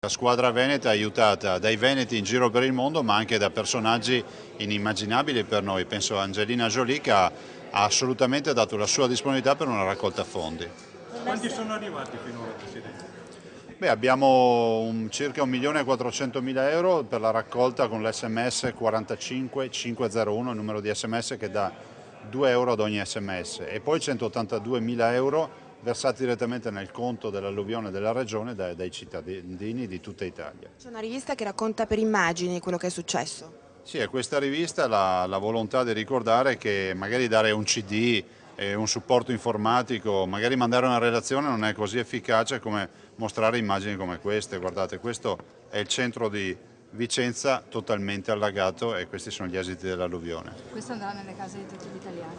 La squadra veneta è aiutata dai veneti in giro per il mondo, ma anche da personaggi inimmaginabili per noi. Penso a Angelina Jolie, che ha assolutamente dato la sua disponibilità per una raccolta fondi. Quanti sono arrivati finora, Presidente? Beh, abbiamo circa 1.400.000 euro per la raccolta con l'SMS 45501, il numero di SMS che dà 2 euro ad ogni SMS, e poi 182.000 euro versati direttamente nel conto dell'alluvione della regione dai cittadini di tutta Italia. C'è una rivista che racconta per immagini quello che è successo. Sì, è questa rivista la volontà di ricordare che magari dare un CD, un supporto informatico, magari mandare una relazione non è così efficace come mostrare immagini come queste. Guardate, questo è il centro di Vicenza totalmente allagato e questi sono gli esiti dell'alluvione. Questo andrà nelle case di tutti gli italiani?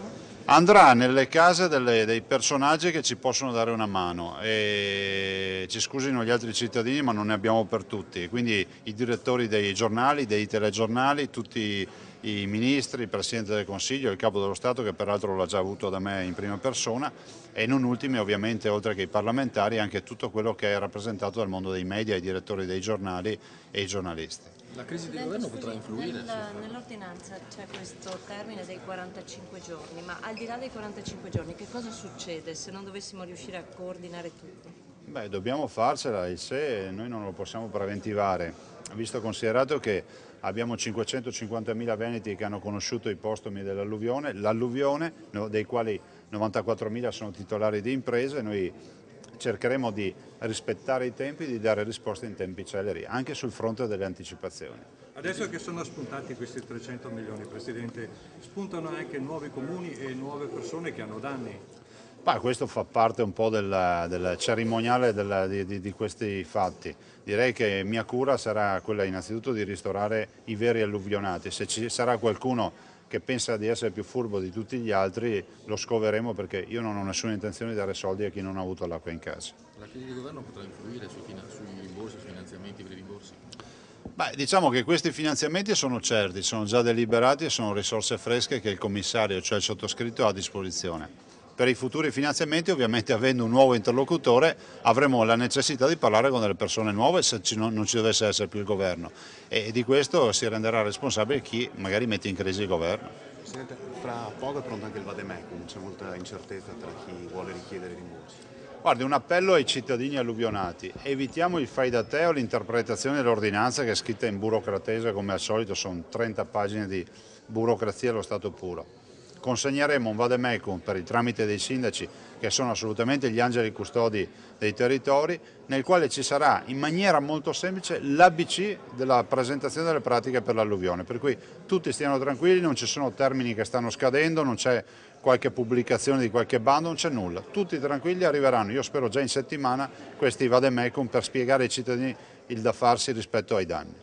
Andrà nelle case dei personaggi che ci possono dare una mano, e ci scusino gli altri cittadini ma non ne abbiamo per tutti, quindi i direttori dei giornali, dei telegiornali, tutti i ministri, il Presidente del Consiglio, il Capo dello Stato, che peraltro l'ha già avuto da me in prima persona, e non ultimi ovviamente, oltre che i parlamentari, anche tutto quello che è rappresentato dal mondo dei media, i direttori dei giornali e i giornalisti. La crisi di governo potrà influire? Nell'ordinanza c'è questo termine dei 45 giorni, ma al di là dei 45 giorni che cosa succede se non dovessimo riuscire a coordinare tutto? Beh, dobbiamo farcela, il se noi non lo possiamo preventivare, visto considerato che abbiamo 550.000 veneti che hanno conosciuto i postumi dell'alluvione, dei quali 94.000 sono titolari di imprese. Noi cercheremo di rispettare i tempi e di dare risposte in tempi celeri, anche sul fronte delle anticipazioni. Adesso che sono spuntati questi 300 milioni, Presidente, spuntano anche nuovi comuni e nuove persone che hanno danni. Questo fa parte un po' del cerimoniale di questi fatti. Direi che mia cura sarà quella innanzitutto di ristorare i veri alluvionati. Se ci sarà qualcuno che pensa di essere più furbo di tutti gli altri, lo scoveremo, perché io non ho nessuna intenzione di dare soldi a chi non ha avuto l'acqua in casa. La crisi di governo potrà influire sui rimborsi, sui finanziamenti per i rimborsi? Diciamo che questi finanziamenti sono certi, sono già deliberati e sono risorse fresche che il commissario, cioè il sottoscritto, ha a disposizione. Per i futuri finanziamenti, ovviamente, avendo un nuovo interlocutore, avremo la necessità di parlare con delle persone nuove se non ci dovesse essere più il governo, e di questo si renderà responsabile chi magari mette in crisi il governo. Presidente, fra poco è pronto anche il vademecum, c'è molta incertezza tra chi vuole richiedere rimborsi. Guardi, un appello ai cittadini alluvionati: evitiamo il fai da te o l'interpretazione dell'ordinanza, che è scritta in burocratese come al solito, sono 30 pagine di burocrazia allo stato puro. Consegneremo un vademecum per il tramite dei sindaci, che sono assolutamente gli angeli custodi dei territori, nel quale ci sarà in maniera molto semplice l'ABC della presentazione delle pratiche per l'alluvione, per cui tutti stiano tranquilli, non ci sono termini che stanno scadendo, non c'è qualche pubblicazione di qualche bando, non c'è nulla, tutti tranquilli. Arriveranno, io spero già in settimana, questi vademecum per spiegare ai cittadini il da farsi rispetto ai danni.